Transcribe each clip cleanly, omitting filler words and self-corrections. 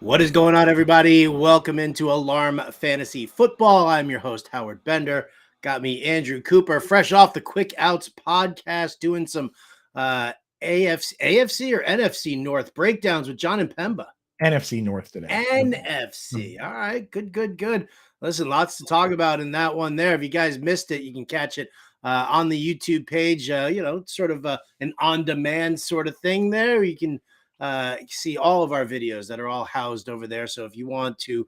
What is going on, everybody? Welcome into Alarm Fantasy Football. I'm your host, Howard Bender. Got me, Andrew Cooper, fresh off the Quick Outs podcast, doing some AFC or NFC North breakdowns with John and Pemba. NFC North today. NFC. All right. Good. Listen, lots to talk about in that one there. If you guys missed it, you can catch it on the YouTube page. Sort of an on-demand sort of thing there. You can see all of our videos that are all housed over there. So if you want to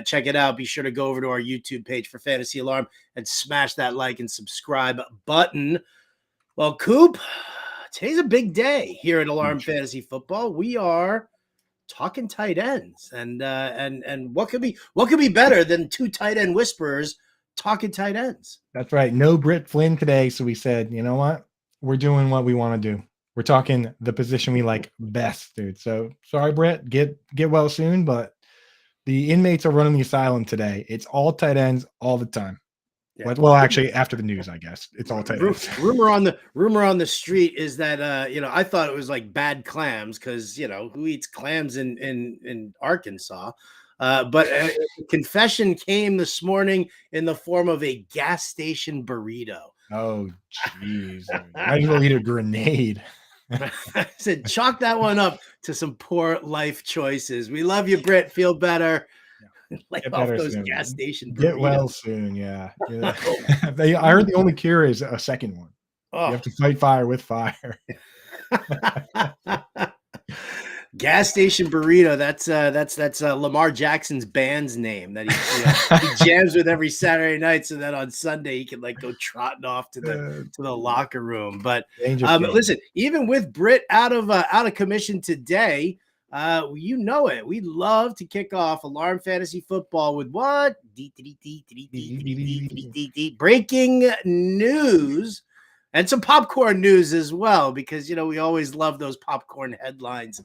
check it out, be sure to go over to our YouTube page for Fantasy Alarm and smash that like and subscribe button. Well, Coop, today's a big day here at Alarm Fantasy Football. We are talking tight ends, and what could be better than two tight end whisperers talking tight ends? That's right. No Britt Flynn today, so we said, you know what? We're doing what we want to do. We're talking the position we like best, dude. So sorry, Brett. Get well soon, but the inmates are running the asylum today. It's all tight ends all the time. Yeah. Well, actually, after the news, I guess it's all tight ends. Rumor on the street is that I thought it was like bad clams because who eats clams in Arkansas. But confession came this morning in the form of a gas station burrito. Oh, jeez. Might as well eat a grenade. I said, chalk that one up to some poor life choices. We love you, Britt. Feel better. Lay off those soon. Gas station burritos. Get well soon, yeah. I heard the only cure is a second one. Oh. You have to fight fire with fire. Gas station burrito. That's Lamar Jackson's band's name that he jams with every Saturday night, so that on Sunday he can go trotting off to the locker room. But listen, even with Britt out of commission today, you know it. We love to kick off Alarm Fantasy Football with what? Breaking news. And some popcorn news as well, because, we always love those popcorn headlines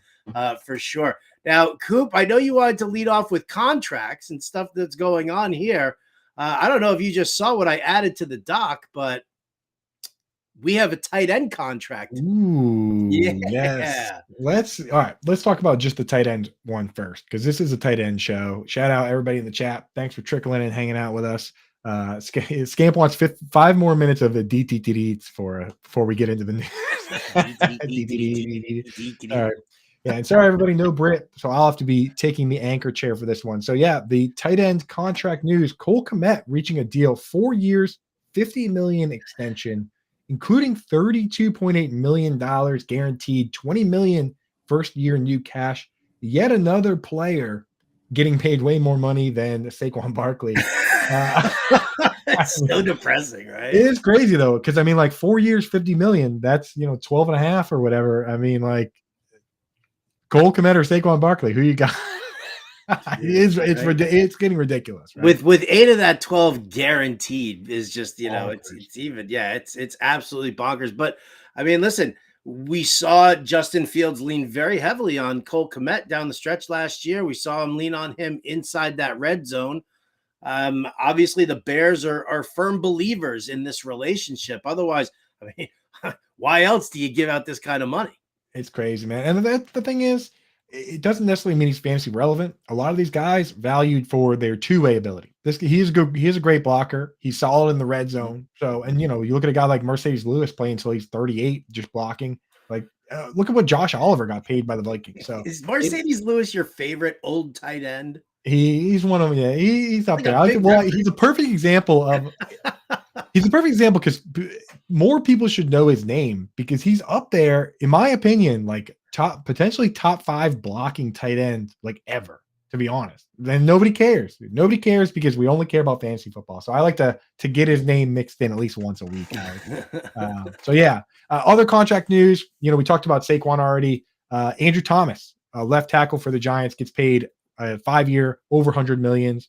for sure. Now, Coop, I know you wanted to lead off with contracts and stuff that's going on here. I don't know if you just saw what I added to the doc, but we have a tight end contract. Ooh, yes. Let's talk about just the tight end one first, because this is a tight end show. Shout out everybody in the chat. Thanks for trickling in, hanging out with us. Scamp wants 5 more minutes of the DTTDs before we get into the news. All right. Yeah, and sorry everybody, no Brit, so I'll have to be taking the anchor chair for this one. So yeah, the tight end contract news: Cole Kmet reaching a deal, 4 years, $50 million extension, including $32.8 million guaranteed, $20 million first year new cash. Yet another player getting paid way more money than Saquon Barkley. It's so depressing, right? It is crazy though, because 4 years, $50 million. That's 12 and a half or whatever. Cole Kmet or Saquon Barkley, who you got? It's getting ridiculous. Right? With 8 of that 12 guaranteed is just it's absolutely bonkers. But listen, we saw Justin Fields lean very heavily on Cole Kmet down the stretch last year. We saw him lean on him inside that red zone. Obviously the Bears are firm believers in this relationship. Otherwise, why else do you give out this kind of money? It's crazy, man. And the thing is, it doesn't necessarily mean he's fantasy relevant. A lot of these guys valued for their two-way ability. He's a great blocker. He's solid in the red zone. So, and you look at a guy like Mercedes Lewis playing until he's 38, just blocking. Look at what Josh Oliver got paid by the Vikings. So is Mercedes Lewis your favorite old tight end? He's one of them. Yeah, he's up there. He's a perfect example of. He's a perfect example because more people should know his name, because he's up there, in my opinion, potentially top 5 blocking tight end ever. To be honest, then nobody cares. Nobody cares because we only care about fantasy football. So I like to get his name mixed in at least once a week. Other contract news. We talked about Saquon already. Andrew Thomas, left tackle for the Giants, gets paid 5 year, over $100 million.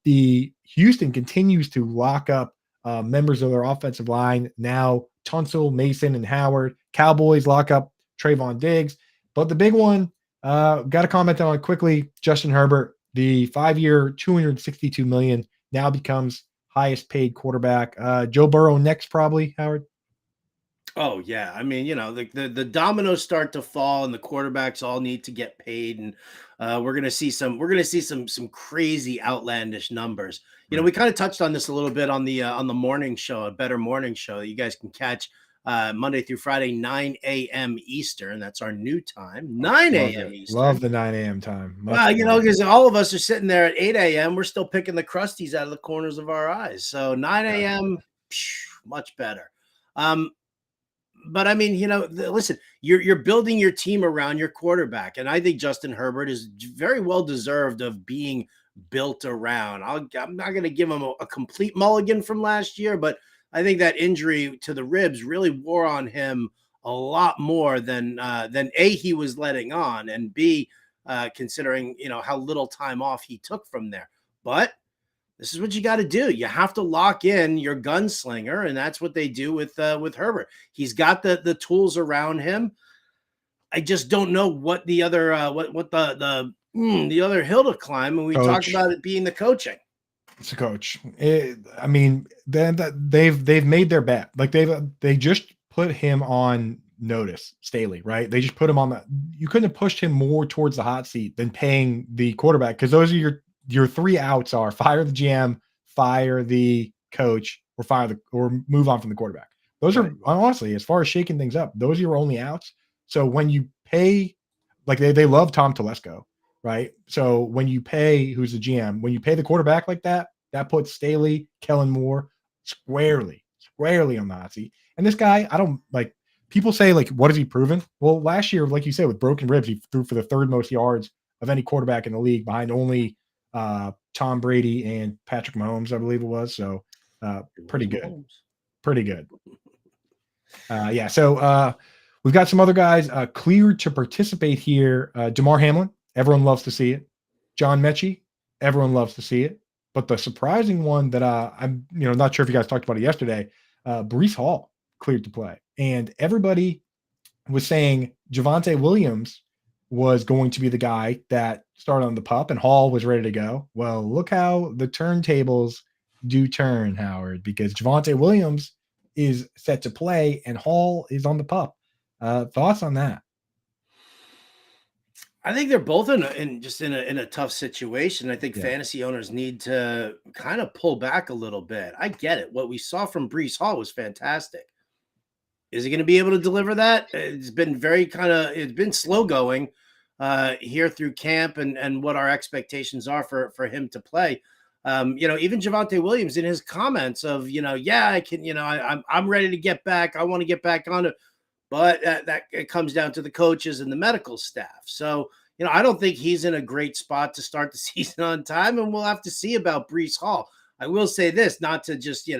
The Houston continues to lock up members of their offensive line. Now Tunsil, Mason, and Howard. Cowboys lock up Trayvon Diggs. But the big one, got to comment on it quickly. Justin Herbert, the 5 year, $262 million, now becomes highest paid quarterback. Joe Burrow next, probably, Howard. Oh yeah, I mean, the dominoes start to fall, and the quarterbacks all need to get paid, and we're gonna see some crazy outlandish numbers. Right. We kind of touched on this a little bit on the morning show, a better morning show that you guys can catch Monday through Friday, 9 a.m. Eastern. That's our new time, 9 Love a.m. it. Love Eastern. the 9 a.m. time. Much Well, better. because all of us are sitting there at 8 a.m. We're still picking the crusties out of the corners of our eyes. So 9 Yeah. a.m. much better. Um, but I mean, listen, you're building your team around your quarterback, and I think Justin Herbert is very well deserved of being built around. I'm not going to give him a complete mulligan from last year, but I think that injury to the ribs really wore on him a lot more than A, he was letting on, and B, considering how little time off he took from there. But this is what you got to do. You have to lock in your gunslinger, and that's what they do with Herbert. He's got the tools around him. I just don't know what the other what the other hill to climb. And we talked Coach. about it being the coaching. It's a coach. I mean, then they've made their bet. Like they just put him on notice, Staley, right? They just put him on the. You couldn't have pushed him more towards the hot seat than paying the quarterback, because those are your three outs are fire the GM, fire the coach, or move on from the quarterback. Those Right. are honestly, as far as shaking things up, those are your only outs. So when you pay, like they love Tom Telesco, right? So when you pay, who's the GM, when you pay the quarterback like that, that puts Staley, Kellen Moore squarely on the hot seat. And this guy, I don't like. People say, like, what has he proven? Well, last year, like you said, with broken ribs, he threw for the third most yards of any quarterback in the league, behind only Tom Brady and Patrick Mahomes, I believe it was. So pretty good. Pretty good. Yeah. So we've got some other guys cleared to participate here. Damar Hamlin, everyone loves to see it. John Mechie, everyone loves to see it. But the surprising one that I'm not sure if you guys talked about it yesterday, Breece Hall cleared to play. And everybody was saying Javonte Williams was going to be the guy that started on the pup, and Hall was ready to go. Well, look how the turntables do turn, Howard, because Javonte Williams is set to play and Hall is on the pup. Thoughts on that? I think they're both in a tough situation. I think Yeah. fantasy owners need to kind of pull back a little bit. I get it. What we saw from Breece Hall was fantastic. Is he going to be able to deliver that? It's been slow going here through camp and what our expectations are for him to play. Even Javonte Williams in his comments of, yeah, I can, I'm ready to get back. I want to get back on it. But that it comes down to the coaches and the medical staff. So, I don't think he's in a great spot to start the season on time, and we'll have to see about Breece Hall. I will say this, not to just,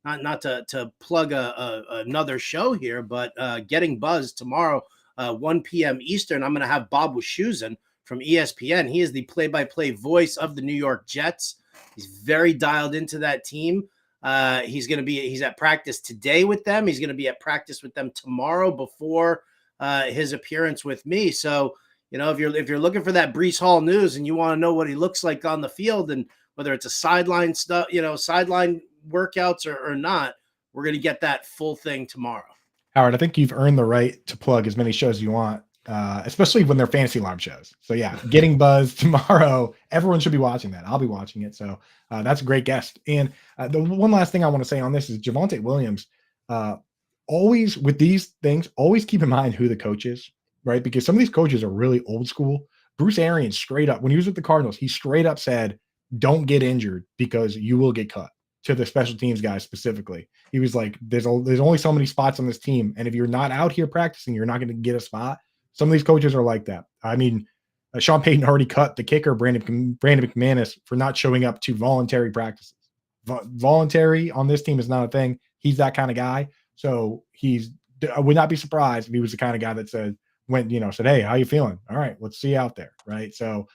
not to plug another show here, but Getting Buzz tomorrow, 1 p.m. Eastern, I'm going to have Bob Wischusen from ESPN. He is the play-by-play voice of the New York Jets. He's very dialed into that team. He's at practice today with them. He's going to be at practice with them tomorrow before his appearance with me. So, if you're looking for that Breece Hall news and you want to know what he looks like on the field, and whether it's a sideline stuff, sideline workouts or not, we're going to get that full thing tomorrow. Howard, I think you've earned the right to plug as many shows as you want, especially when they're fantasy alarm shows. So yeah, Getting Buzz tomorrow. Everyone should be watching that. I'll be watching it. So that's a great guest. And the one last thing I want to say on this is Javonte Williams. Always with these things, always keep in mind who the coach is, right? Because some of these coaches are really old school. Bruce Arians straight up, when he was with the Cardinals, he straight up said, "Don't get injured because you will get cut." To the special teams guys specifically, he was like, "There's only so many spots on this team, and if you're not out here practicing, you're not going to get a spot." Some of these coaches are like that. I mean, Sean Payton already cut the kicker, Brandon McManus, for not showing up to voluntary practices. Voluntary on this team is not a thing. He's that kind of guy. So I would not be surprised if he was the kind of guy that said, "Hey, how you feeling? All right, let's see you out there." Right. So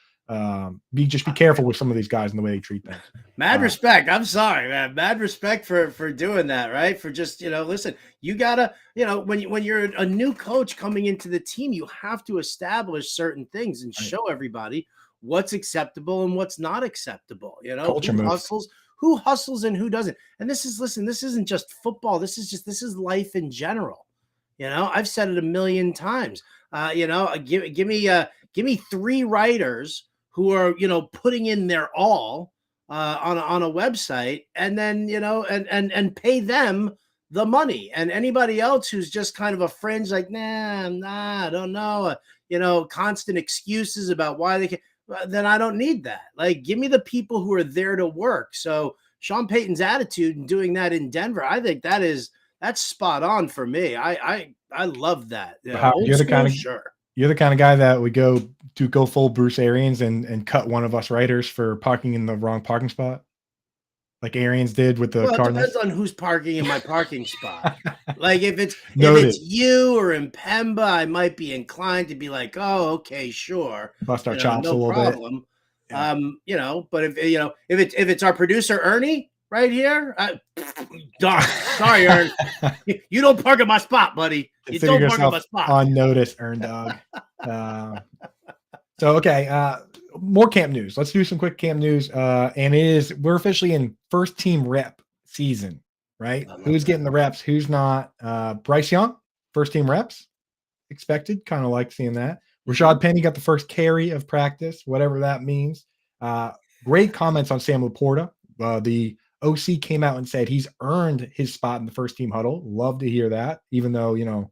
be careful with some of these guys and the way they treat things. Mad respect. I'm sorry, man. Mad respect for doing that, right? For just, listen, you gotta, when you're a new coach coming into the team, you have to establish certain things and show everybody what's acceptable and what's not acceptable. Culture moves. Who hustles and who doesn't. And this isn't just football. This is life in general. I've said it a million times. Give me 3 writers who are, putting in their all on a website, and then, and pay them the money. And anybody else who's just kind of a fringe, like, nah, I don't know, constant excuses about why they can't, then I don't need that. Like, give me the people who are there to work. So Sean Payton's attitude in doing that in Denver, I think that's spot on for me. I love that. You're the kind of guy that would go full Bruce Arians and cut one of us writers for parking in the wrong parking spot, like Arians did with the Cardinals. It depends on who's parking in my parking spot. Like if it's you or Impemba, I might be inclined to be like, oh, okay, sure, bust our chops a little problem. Bit. Yeah. But if it's our producer Ernie right here, sorry, Ern, you don't park at my spot, buddy. You don't park at my spot. On notice, Ern dog. So okay, more camp news. Let's do some quick camp news. And we're officially in first team rep season, right? Who's getting the reps? Who's not? Bryce Young, first team reps expected. Kind of like seeing that. Rashad Penny got the first carry of practice, whatever that means. Great comments on Sam Laporta. The OC came out and said he's earned his spot in the first team huddle. Love to hear that, even though,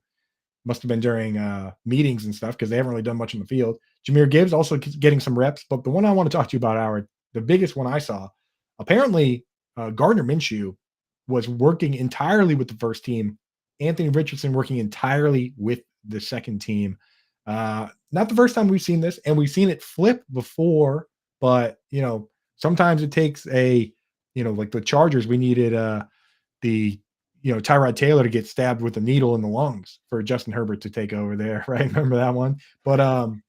must have been during meetings and stuff because they haven't really done much in the field. Jahmyr Gibbs also getting some reps, but the one I want to talk to you about, Howard, the biggest one I saw, apparently Gardner Minshew was working entirely with the first team. Anthony Richardson working entirely with the second team. Not the first time we've seen this, and we've seen it flip before, but, sometimes it takes like the Chargers, we needed Tyrod Taylor to get stabbed with a needle in the lungs for Justin Herbert to take over there, right? Remember that one? But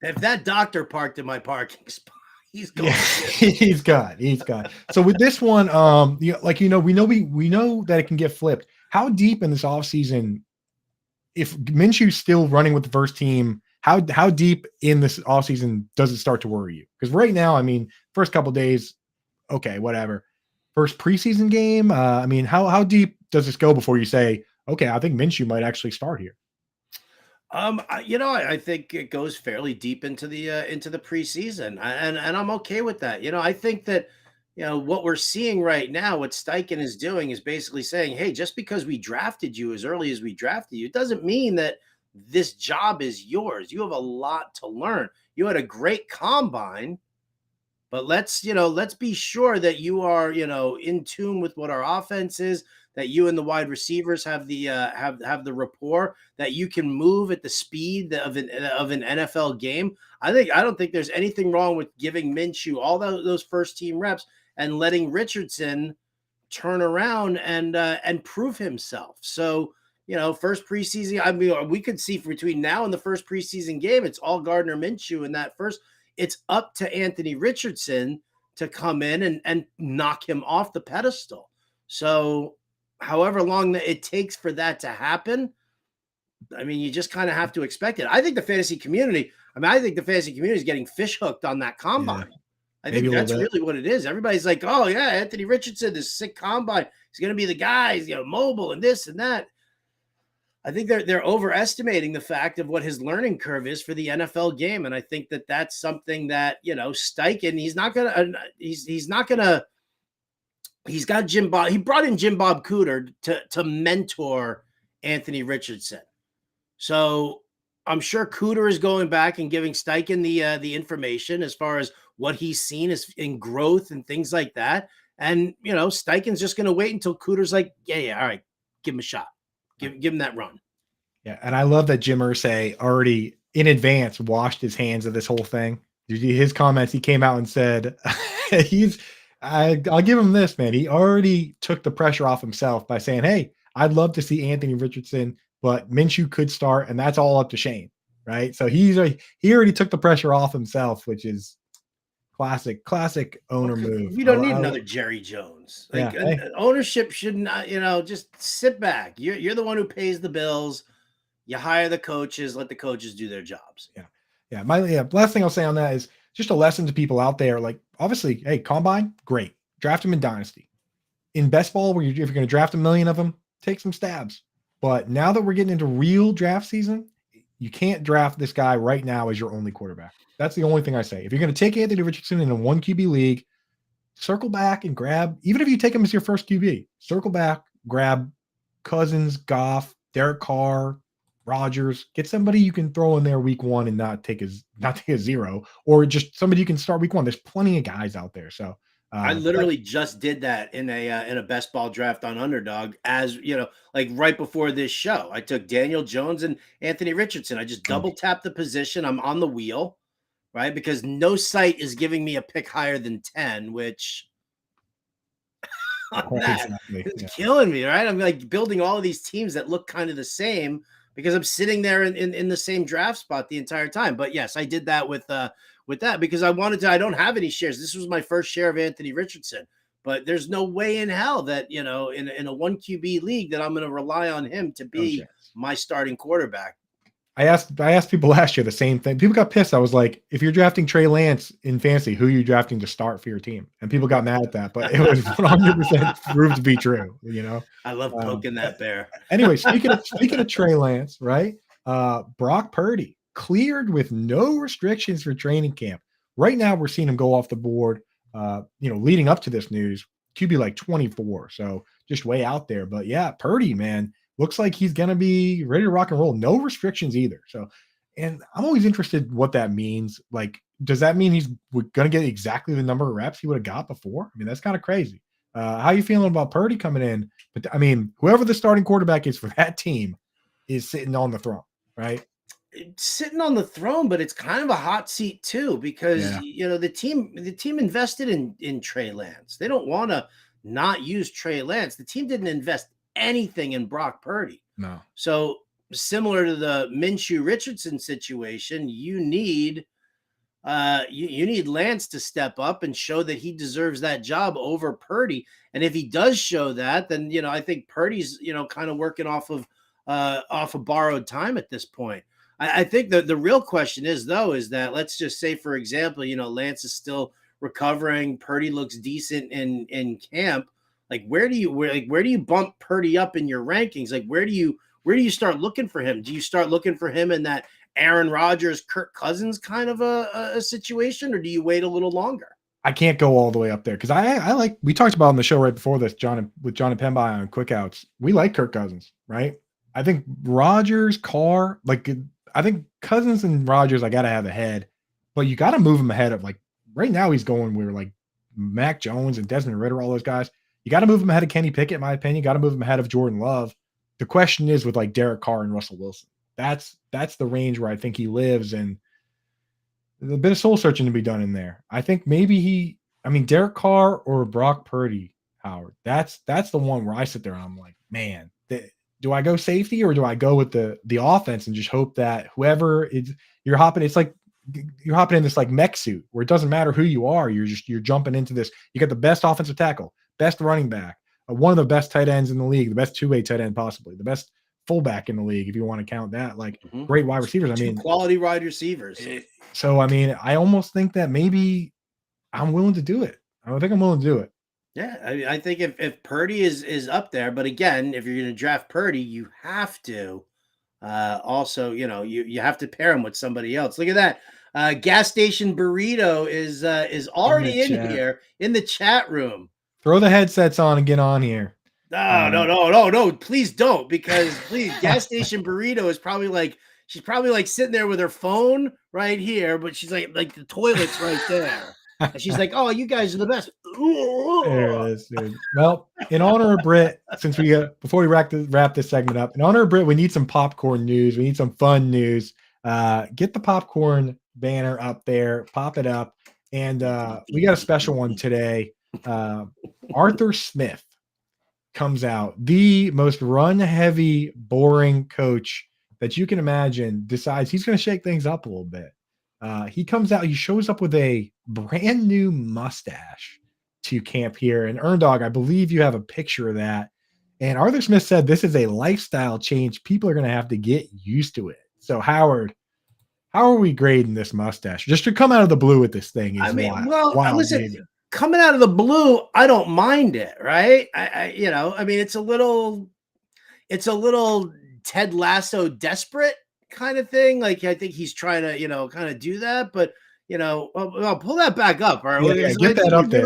if that doctor parked in my parking spot, he's gone. Yeah, he's gone. So with this one, we know that it can get flipped. How deep in this offseason, if Minshew's still running with the first team, how deep in this offseason does it start to worry you? Because right now, first couple days, okay, whatever. First preseason game, how deep does this go before you say, okay, I think Minshew might actually start here? I think it goes fairly deep into the preseason, and I'm okay with that. I think that what we're seeing right now, what Steichen is doing is basically saying, hey, just because we drafted you as early as we drafted you, it doesn't mean that this job is yours. You have a lot to learn. You had a great combine. But let's be sure that you are, in tune with what our offense is, that you and the wide receivers have the have the rapport, that you can move at the speed of an NFL game. I don't think there's anything wrong with giving Minshew all those first team reps and letting Richardson turn around and prove himself. So, first preseason, we could see between now and the first preseason game, it's all Gardner Minshew in that first. It's up to Anthony Richardson to come in and knock him off the pedestal. So however long that it takes for that to happen, you just kind of have to expect it. I think the fantasy community is getting fish hooked on that combine. Yeah, I think that's really what it is. Everybody's like, oh yeah, Anthony Richardson, this sick combine. He's going to be the guy, he's, mobile and this and that. I think they're overestimating the fact of what his learning curve is for the NFL game, and I think that that's something that Steichen, he's got Jim Bob. He brought in Jim Bob Goedert to mentor Anthony Richardson, so I'm sure Cooter is going back and giving Steichen the information as far as what he's seen as in growth and things like that, and Steichen's just going to wait until Cooter's like, yeah, all right, give him a shot. Give him that run. Yeah, and I love that Jim Irsay already in advance washed his hands of this whole thing. His comments, he came out and said, I'll give him this, man. He already took the pressure off himself by saying, hey, I'd love to see Anthony Richardson, but Minshew could start, and that's all up to Shane, right? So he already took the pressure off himself, which is classic owner move. We don't need another Jerry Jones. Ownership should not, just sit back. You're the one who pays the bills. You hire the coaches, let the coaches do their jobs. Yeah. Last thing I'll say on that is just a lesson to people out there. Like, obviously, hey, combine, great. Draft them in Dynasty. In best ball, if you're going to draft 1 million of them, take some stabs. But now that we're getting into real draft season, you can't draft this guy right now as your only quarterback. That's the only thing I say. If you're going to take Anthony Richardson in a 1 QB league, circle back and grab, even if you take him as your first QB, circle back, grab Cousins, Goff, Derek Carr, Rodgers, get somebody you can throw in there week 1 and not take a 0, or just somebody you can start week 1. There's plenty of guys out there. So I literally just did that in a best ball draft on Underdog, as you know, like right before this show. I took Daniel Jones and Anthony Richardson. I just double tapped the position. I'm on the wheel, right? Because no site is giving me a pick higher than 10, which it's killing me, right? I'm like building all of these teams that look kind of the same because I'm sitting there in the same draft spot the entire time. But yes, I did that with that because I don't have any shares. This was my first share of Anthony Richardson, but there's no way in hell that, in a 1 QB league that I'm going to rely on him to be my starting quarterback. I asked people last year the same thing. People got pissed. I was like, if you're drafting Trey Lance in fantasy, who are you drafting to start for your team? And people got mad at that, but it was 100% proved to be true. I love poking that bear. Anyway, speaking of Trey Lance, right? Brock Purdy cleared with no restrictions for training camp. Right now, we're seeing him go off the board. Leading up to this news, QB like 24, so just way out there. But yeah, Purdy, man, looks like he's going to be ready to rock and roll. No restrictions either. So, and I'm always interested what that means. Like, does that mean he's going to get exactly the number of reps he would have got before? I mean, that's kind of crazy. How are you feeling about Purdy coming in? But I mean, whoever the starting quarterback is for that team is sitting on the throne, right? It's sitting on the throne, but it's kind of a hot seat too, because the team invested in Trey Lance. They don't want to not use Trey Lance. The team didn't invest anything in Brock Purdy. No. So similar to the Minshew Richardson situation, you need Lance to step up and show that he deserves that job over Purdy. And if he does show that, then I think Purdy's kind of working off of borrowed time at this point. I think the real question is that let's just say, for example, Lance is still recovering. Purdy looks decent in camp. Like, where do you bump Purdy up in your rankings? Like, where do you start looking for him? Do you start looking for him in that Aaron Rodgers, Kirk Cousins kind of a situation, or do you wait a little longer? I can't go all the way up there because I like, we talked about on the show right before this, John and Penby on Quick Outs. We like Kirk Cousins, right? I think Rodgers, Carr, I think Cousins and Rodgers, I got to have ahead, but you got to move him ahead of, like, right now he's going where, like, Mac Jones and Desmond Ridder, all those guys. You got to move him ahead of Kenny Pickett, in my opinion. You got to move him ahead of Jordan Love. The question is with, like, Derek Carr and Russell Wilson. That's the range where I think he lives, and there's a bit of soul searching to be done in there. I think maybe Derek Carr or Brock Purdy, Howard. That's the one where I sit there and I'm like, man, do I go safety or do I go with the offense and just hope that whoever you're hopping, it's like you're hopping in this like mech suit where it doesn't matter who you are. You're jumping into this. You got the best offensive tackle, best running back, one of the best tight ends in the league, the best two-way tight end possibly, the best fullback in the league, if you want to count that, like great wide receivers. Quality wide receivers. So, I almost think that maybe I'm willing to do it. I think I'm willing to do it. Yeah, I think if Purdy is up there, but again, if you're going to draft Purdy, you have to also, you have to pair him with somebody else. Look at that. Gas Station Burrito is already in here in the chat room. Throw the headsets on and get on here. No, please don't, because Gas Station Burrito is probably like, she's probably like sitting there with her phone right here, but she's like the toilet's right there. And she's like, "Oh, you guys are the best." There it is, dude. Well, in honor of Britt, since before we wrap this segment up, in honor of Britt, we need some popcorn news. We need some fun news. Get the popcorn banner up there, pop it up, and we got a special one today. Arthur Smith comes out, the most run-heavy, boring coach that you can imagine, decides he's going to shake things up a little bit. He comes out, he shows up with a brand new mustache to camp here. And Dog, I believe you have a picture of that. And Arthur Smith said this is a lifestyle change. People are going to have to get used to it. So, Howard, how are we grading this mustache? Just to come out of the blue with this thing is wild. Listen, coming out of the blue, I don't mind it, right? It's a little it's a little Ted Lasso desperate kind of thing. Like I think he's trying to, kind of do that, but I'll pull that back up. All right. Yeah, get that up there.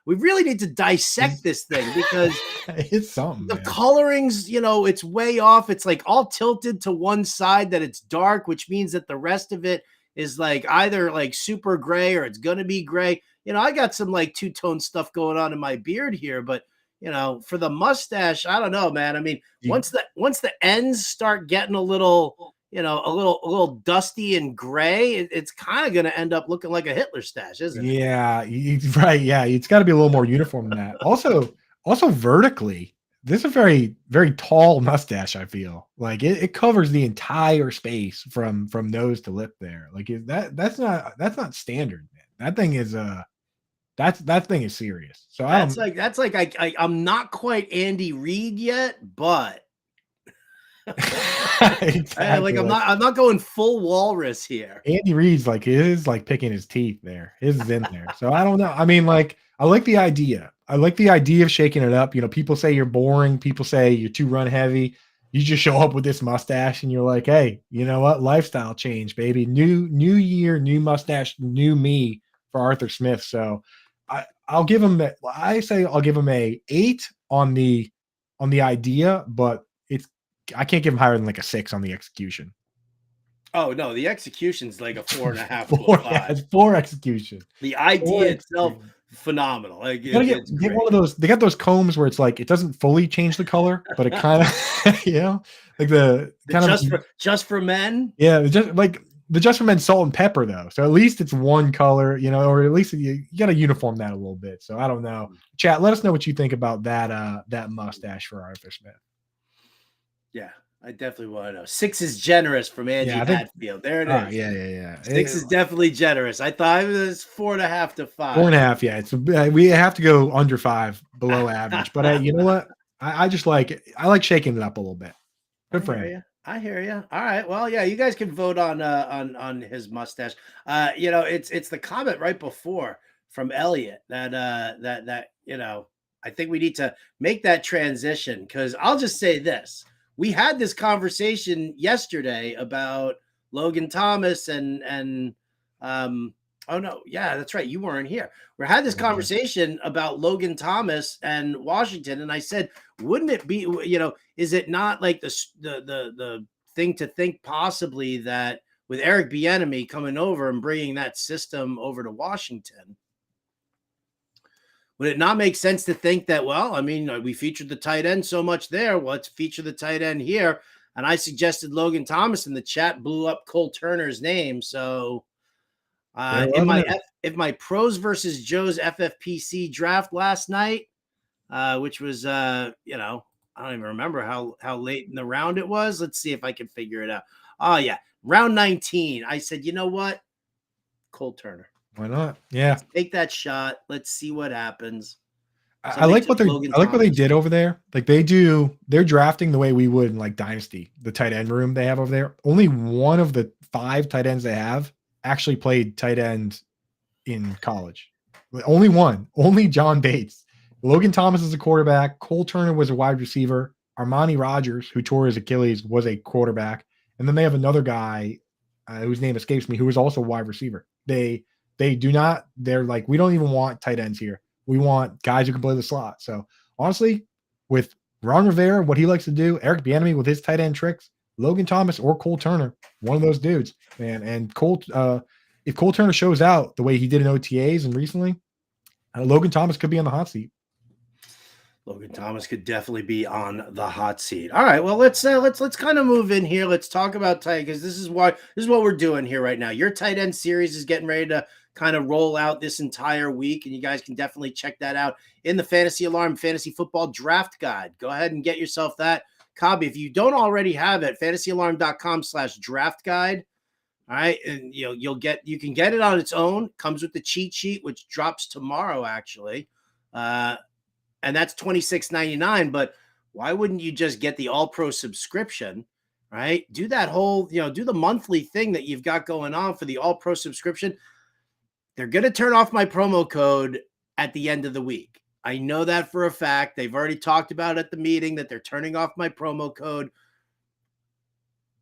We really need to dissect this thing because it's something. The colorings, it's way off. It's like all tilted to one side that it's dark, which means that the rest of it is like either like super gray or it's going to be gray. I got some like two-tone stuff going on in my beard here, but for the mustache, I don't know, man. I mean, once the ends start getting a little, a little dusty and gray, it's kind of going to end up looking like a Hitler stash, isn't it? Yeah, right. Yeah, it's got to be a little more uniform than that. Also vertically, this is a very, very tall mustache. I feel like it covers the entire space from nose to lip there. Like that's not standard, man. That thing is that thing is serious. So that's like I'm not quite Andy Reid yet, but exactly. I'm not going full walrus here. Andy Reid's like picking his teeth there. His is in there. So I don't know. I mean, like I like the idea. I like the idea of shaking it up. People say you're boring. People say you're too run heavy. You just show up with this mustache and you're like, hey, you know what? Lifestyle change, baby. New year, new mustache, new me for Arthur Smith. So I'll give him I'll give him a 8 on the idea, but I can't give him higher than like a 6 on the execution. Oh no, the execution's like a 4.5. Yeah, it's 4 execution. The idea itself, phenomenal. Like you gotta get one of those. They got those combs where it's like it doesn't fully change the color, but it kind of, like the kind of just for men. Yeah, just for men salt and pepper though. So at least it's one color, or at least you got to uniform that a little bit. So I don't know. Chat, let us know what you think about that mustache for Arthur Smith. Yeah, I definitely want to know. 6 is generous from Angie Hatfield. There it is. Yeah. 6 is definitely generous. I thought it was 4.5 to 5. 4.5. Yeah, we have to go under 5, below average. But you know what? I just like shaking it up a little bit. Good for him. I hear you. All right. Well, yeah, you guys can vote on his mustache. It's the comment right before from Elliot that I think we need to make that transition because I'll just say this. We had this conversation yesterday about Logan Thomas and oh no, yeah, that's right. You weren't here. We had this conversation about Logan Thomas and Washington, and I said, wouldn't it be, is it not like the thing to think possibly that with Eric Bieniemy coming over and bringing that system over to Washington, would it not make sense to think that, well, I mean, we featured the tight end so much there. Well, let's feature the tight end here. And I suggested Logan Thomas, and the chat blew up Cole Turner's name. So if my pros versus Joe's FFPC draft last night, which was, I don't even remember how late in the round it was. Let's see if I can figure it out. Oh, yeah. Round 19. I said, you know what? Cole Turner. Why not? Yeah. Let's take that shot. Let's see what happens. I like what they did over there. Like they're drafting the way we would in like Dynasty, the tight end room they have over there. Only one of the 5 tight ends they have actually played tight end in college. Only one. Only John Bates. Logan Thomas is a quarterback. Cole Turner was a wide receiver. Armani Rogers, who tore his Achilles, was a quarterback. And then they have another guy whose name escapes me, who was also a wide receiver. They're like, we don't even want tight ends here. We want guys who can play the slot. So honestly, with Ron Rivera, what he likes to do, Eric Bieniemy with his tight end tricks, Logan Thomas or Cole Turner, one of those dudes, man. And if Cole Turner shows out the way he did in OTAs and recently, Logan Thomas could be on the hot seat. Logan Thomas could definitely be on the hot seat. All right, well let's kind of move in here. Let's talk about tight because this is what we're doing here right now. Your tight end series is getting ready to kind of roll out this entire week, and you guys can definitely check that out in the Fantasy Alarm Fantasy Football Draft Guide. Go ahead and get yourself that copy if you don't already have it. FantasyAlarm.com/draft guide. All right, and you can get it on its own. Comes with the cheat sheet, which drops tomorrow actually. And that's $26.99. But why wouldn't you just get the All Pro subscription, right? Do that whole, do the monthly thing that you've got going on for the All Pro subscription. They're going to turn off my promo code at the end of the week. I know that for a fact. They've already talked about at the meeting that they're turning off my promo code.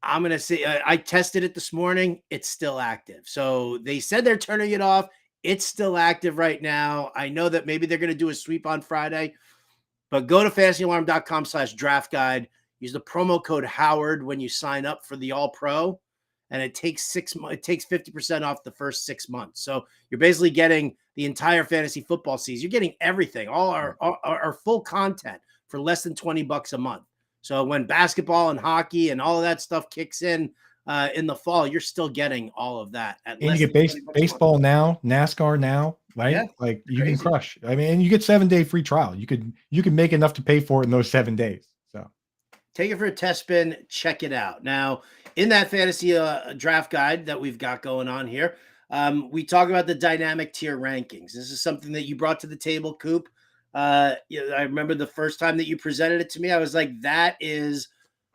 I'm going to say I tested it this morning. It's still active. So they said they're turning it off. It's still active right now. I know that maybe they're going to do a sweep on Friday, but go to fantasyalarm.com/draft guide. Use the promo code Howard when you sign up for the All Pro, and it takes 50% off the first 6 months. So you're basically getting the entire fantasy football season. You're getting everything, all our full content for less than $20 a month. So when basketball and hockey and all of that stuff kicks in the fall, you're still getting all of that. And you get baseball now, NASCAR now, right? Yeah, like you can crush. I mean, and you get 7-day free trial. You can make enough to pay for it in those 7 days. So take it for a test spin. Check it out. Now, in that fantasy draft guide that we've got going on here, we talk about the dynamic tier rankings. This is something that you brought to the table, Coop. I remember the first time that you presented it to me, I was like, that is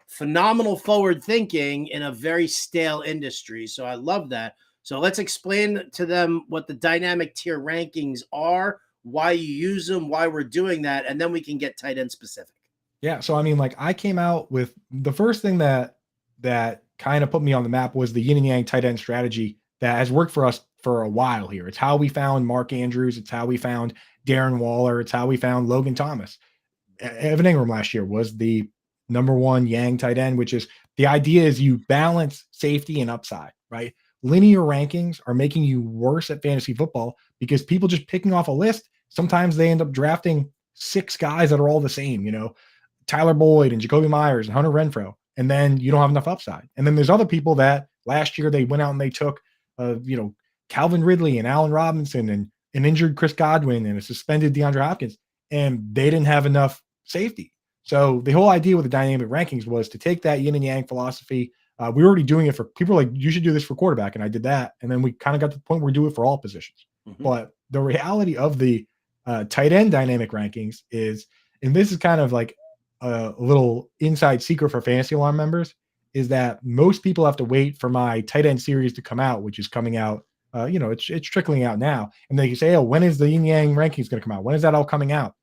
phenomenal forward thinking in a very stale industry. So I love that. So let's explain to them what the dynamic tier rankings are, why you use them, why we're doing that, and then we can get tight end specific. Yeah. So, I mean, like I came out with the first thing that kind of put me on the map was the yin and yang tight end strategy that has worked for us for a while here. It's how we found Mark Andrews. It's how we found Darren Waller. It's how we found Logan Thomas. Evan Engram last year was the number one yang tight end, which is the idea is you balance safety and upside, right? Linear rankings are making you worse at fantasy football because people just picking off a list, sometimes they end up drafting 6 guys that are all the same, Tyler Boyd and Jacoby Myers and Hunter Renfrow, and then you don't have enough upside. And then there's other people that last year they went out and they took, Calvin Ridley and Allen Robinson and an injured Chris Godwin and a suspended DeAndre Hopkins, and they didn't have enough safety. So the whole idea with the dynamic rankings was to take that yin and yang philosophy. We were already doing it for people like, you should do this for quarterback. And I did that. And then we kind of got to the point where we do it for all positions. Mm-hmm. But the reality of the tight end dynamic rankings is, and this is kind of like a little inside secret for Fantasy Alarm members, is that most people have to wait for my tight end series to come out, which is coming out. It's trickling out now. And they can say, oh, when is the yin yang rankings going to come out? When is that all coming out?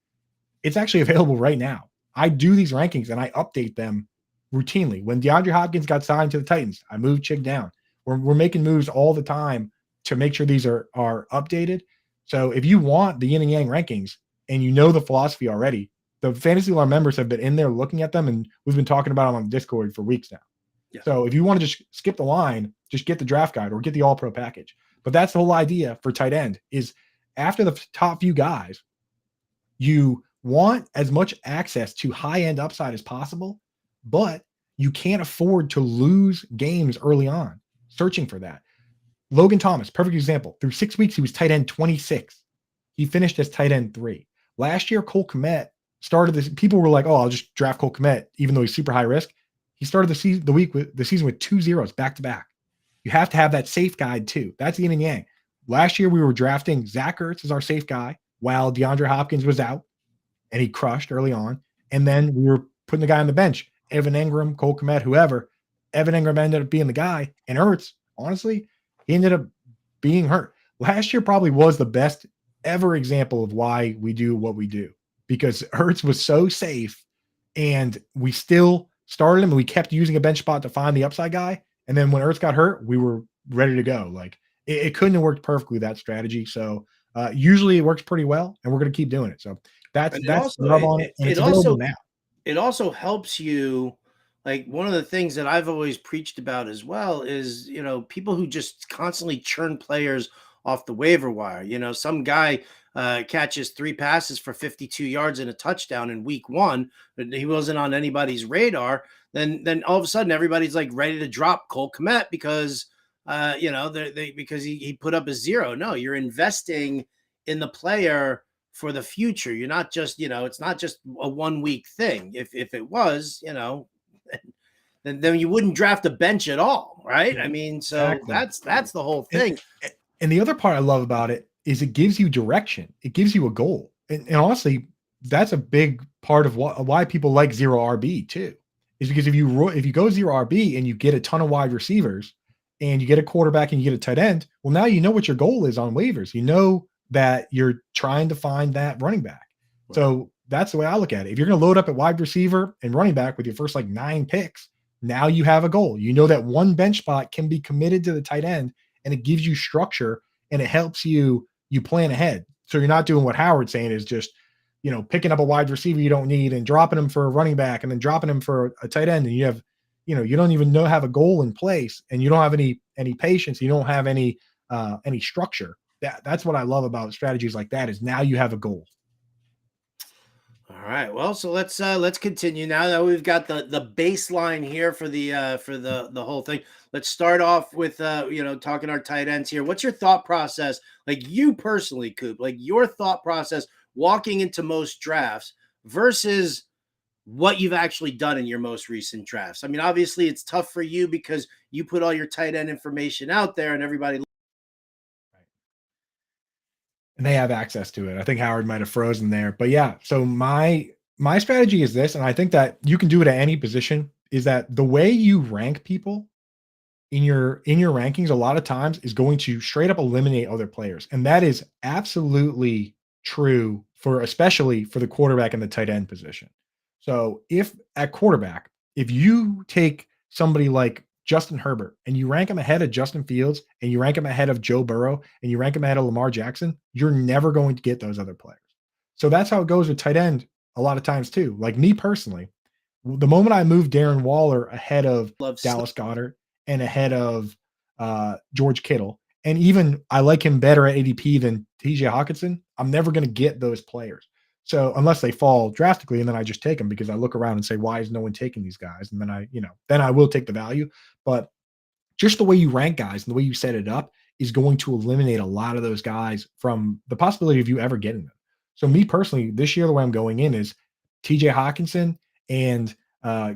It's actually available right now. I do these rankings and I update them routinely. When DeAndre Hopkins got signed to the Titans, I moved Chick down. We're making moves all the time to make sure these are updated. So if you want the yin and yang rankings and you know the philosophy already, the Fantasy Alarm members have been in there looking at them, and we've been talking about them on Discord for weeks now. Yeah. So if you want to just skip the line, just get the draft guide or get the all pro package. But that's the whole idea for tight end is after the top few guys, you want as much access to high-end upside as possible, but you can't afford to lose games early on searching for that. Logan Thomas, perfect example. Through 6 weeks, he was tight end 26. He finished as tight end 3. Last year, Cole Kmet started this. People were like, oh, I'll just draft Cole Kmet, even though he's super high risk. He started the season with 2 zeros back-to-back. You have to have that safe guide too. That's yin and yang. Last year, we were drafting Zach Ertz as our safe guy while DeAndre Hopkins was out. And he crushed early on. And then we were putting the guy on the bench, Evan Engram, Cole Kmet, whoever. Evan Engram ended up being the guy. And Ertz, honestly, he ended up being hurt. Last year probably was the best ever example of why we do what we do. Because Ertz was so safe and we still started him and we kept using a bench spot to find the upside guy. And then when Ertz got hurt, we were ready to go. Like it couldn't have worked perfectly, that strategy. So usually it works pretty well and we're going to keep doing it. So that's love on it. And it also helps you. Like one of the things that I've always preached about as well is, people who just constantly churn players off the waiver wire. Some guy catches 3 passes for 52 yards and a touchdown in week 1, but he wasn't on anybody's radar. Then all of a sudden everybody's like ready to drop Cole Kmet because because he put up a 0. No, you're investing in the player for the future. You're not just, it's not just a 1 week thing. If it was, then you wouldn't draft a bench at all, right? I mean, so exactly. That's the whole thing. And the other part I love about it is it gives you direction. It gives you a goal. And honestly, that's a big part of why people like zero RB too, is because if you go zero RB and you get a ton of wide receivers and you get a quarterback and you get a tight end, well, now you know what your goal is on waivers. You know that you're trying to find that running back. So that's the way I look at it. If you're going to load up at wide receiver and running back with your first like 9 picks, now you have a goal. You know that one bench spot can be committed to the tight end, and it gives you structure and it helps you plan ahead. So you're not doing what Howard's saying is just, picking up a wide receiver you don't need and dropping him for a running back and then dropping him for a tight end. And you have, you don't even have a goal in place, and you don't have any patience. You don't have any structure. That's what I love about strategies like that is now you have a goal. All right. Well, so let's continue now that we've got the baseline here for the whole thing. Let's start off with talking our tight ends here. What's your thought process, like you personally, Coop, like your thought process walking into most drafts versus what you've actually done in your most recent drafts? I mean, obviously it's tough for you because you put all your tight end information out there and everybody. And they have access to it. I think Howard might have frozen there. But yeah, so my strategy is this, and I think that you can do it at any position, is that the way you rank people in your rankings a lot of times is going to straight up eliminate other players. And that is absolutely true especially for the quarterback and the tight end position. So if at quarterback, if you take somebody like Justin Herbert and you rank him ahead of Justin Fields and you rank him ahead of Joe Burrow and you rank him ahead of Lamar Jackson, you're never going to get those other players. So that's how it goes with tight end a lot of times too. Like me personally, the moment I moved Darren Waller ahead of Dallas Goedert and ahead of George Kittle, and even I like him better at ADP than TJ Hockenson, I'm never going to get those players. So unless they fall drastically, and then I just take them because I look around and say, why is no one taking these guys? And then then I will take the value. But just the way you rank guys and the way you set it up is going to eliminate a lot of those guys from the possibility of you ever getting them. So me personally, this year, the way I'm going in is TJ Hockenson and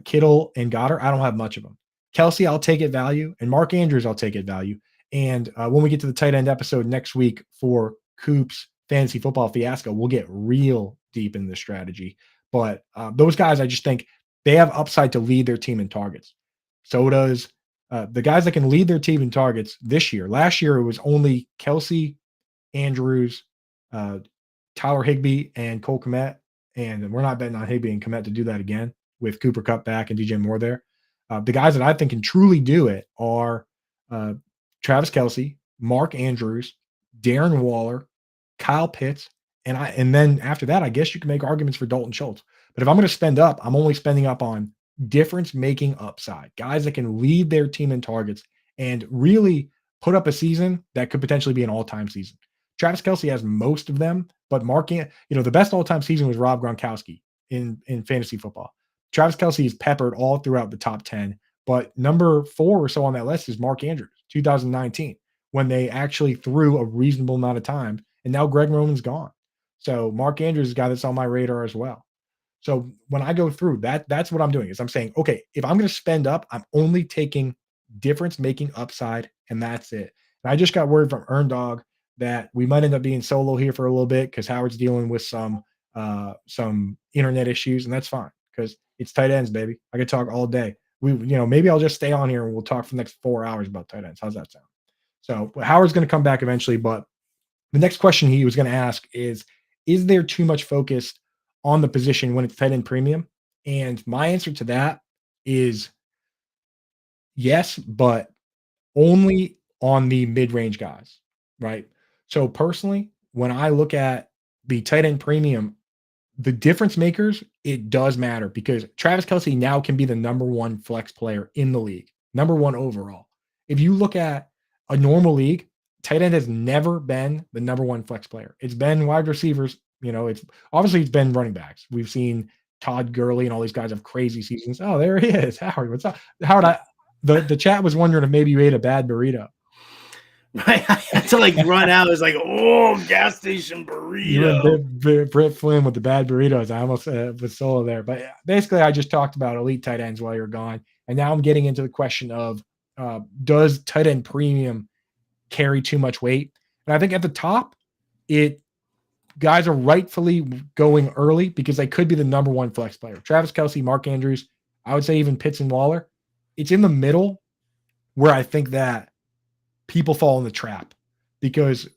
Kittle and Goedert. I don't have much of them. Kelce, I'll take at value. And Mark Andrews, I'll take at value. And when we get to the tight end episode next week for Coop's Fantasy Football Fiasco, we'll get real deep in this strategy. But those guys, I just think they have upside to lead their team in targets. So does the guys that can lead their team in targets this year. Last year, it was only Kelce, Andrews, Tyler Higbee, and Cole Kmet. And we're not betting on Higbee and Kmet to do that again with Cooper Kupp back and DJ Moore there. The guys that I think can truly do it are Travis Kelce, Mark Andrews, Darren Waller, Kyle Pitts, and then after that, I guess you can make arguments for Dalton Schultz. But if I'm going to spend up, I'm only spending up on difference-making upside, guys that can lead their team in targets and really put up a season that could potentially be an all-time season. Travis Kelce has most of them, but the best all-time season was Rob Gronkowski in fantasy football. Travis Kelce is peppered all throughout the top 10, but number 4 or so on that list is Mark Andrews, 2019, when they actually threw a reasonable amount of time, and now Greg Roman's gone. So Mark Andrews is a guy that's on my radar as well. So when I go through that's what I'm doing is I'm saying, okay, if I'm going to spend up, I'm only taking difference-making upside, and that's it. And I just got word from Earn Dog that we might end up being solo here for a little bit because Howard's dealing with some internet issues, and that's fine because it's tight ends, baby. I could talk all day. Maybe I'll just stay on here and we'll talk for the next 4 hours about tight ends. How's that sound? So Howard's going to come back eventually, but the next question he was going to ask is there too much focus on the position when it's tight end premium? And my answer to that is yes, but only on the mid-range guys, right? So personally, when I look at the tight end premium, the difference makers, it does matter because Travis Kelce now can be the number 1 flex player in the league, number 1 overall. If you look at a normal league, tight end has never been the number 1 flex player. It's been wide receivers. It's been running backs. We've seen Todd Gurley and all these guys have crazy seasons. Oh, there he is. Howard, what's up? Howard, the chat was wondering if maybe you ate a bad burrito. Right, I had to run out. It was like, oh, gas station burrito. Britt Flynn with the bad burritos. I almost was solo there. But basically, I just talked about elite tight ends while you're gone. And now I'm getting into the question of does tight end premium carry too much weight? And I think at the top, guys are rightfully going early because they could be the number 1 flex player. Travis Kelce, Mark Andrews, I would say even Pitts and Waller. It's in the middle where I think that people fall in the trap because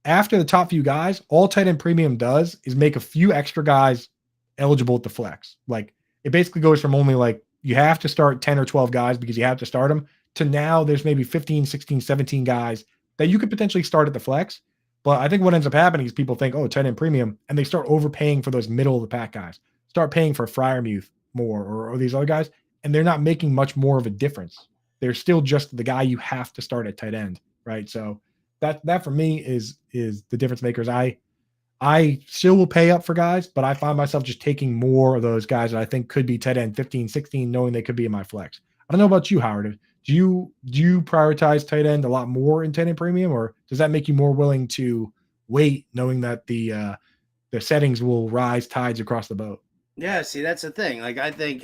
after the top few guys, all tight end premium does is make a few extra guys eligible at the flex. Like it basically goes from only like you have to start 10 or 12 guys because you have to start them to now there's maybe 15, 16, 17 guys that you could potentially start at the flex. But I think what ends up happening is people think, oh, tight end premium, and they start overpaying for those middle of the pack guys. Start paying for Freiermuth more or these other guys, and they're not making much more of a difference. They're still just the guy you have to start at tight end, right? So that for me is the difference makers. I still will pay up for guys, but I find myself just taking more of those guys that I think could be tight end 15, 16, knowing they could be in my flex. I don't know about you, Howard. Do you prioritize tight end a lot more in tight end premium, or does that make you more willing to wait, knowing that the settings will rise tides across the boat? Yeah, see, that's the thing. Like, I think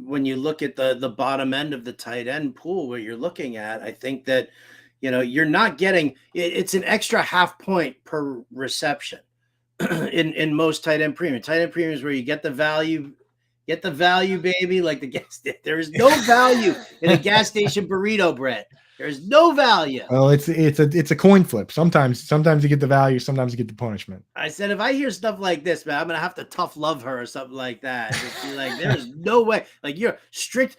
when you look at the bottom end of the tight end pool, what you're looking at, I think that you're not getting it's an extra half point per reception in most tight end premium. Tight end premium is where you get the value, baby. Like the gas, there is no value in a gas station burrito bread. There's no value. Well, it's a coin flip. Sometimes you get the value, sometimes you get the punishment. I said, if I hear stuff like this, man, I'm gonna have to tough love her or something like that. Just be like, there's no way. Like you're strict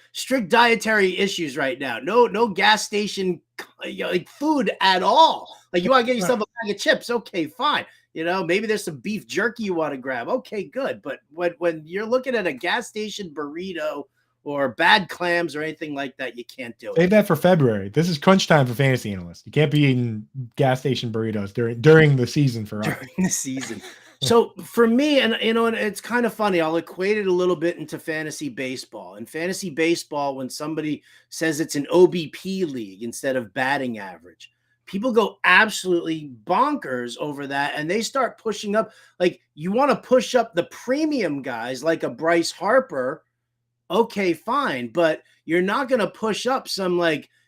dietary issues right now. No gas station like food at all. Like you want to get yourself a bag of chips, okay, fine. Maybe there's some beef jerky you want to grab. Okay, good. But when you're looking at a gas station burrito or bad clams or anything like that, you can't do it. Save that for February. This is crunch time for fantasy analysts. You can't be eating gas station burritos during the season for us. During the season. So for me, and it's kind of funny, I'll equate it a little bit into fantasy baseball. In fantasy baseball, when somebody says it's an OBP league instead of batting average, people go absolutely bonkers over that, and they start pushing up. Like you want to push up the premium guys like a Bryce Harper. Okay, fine. But you're not going to push up some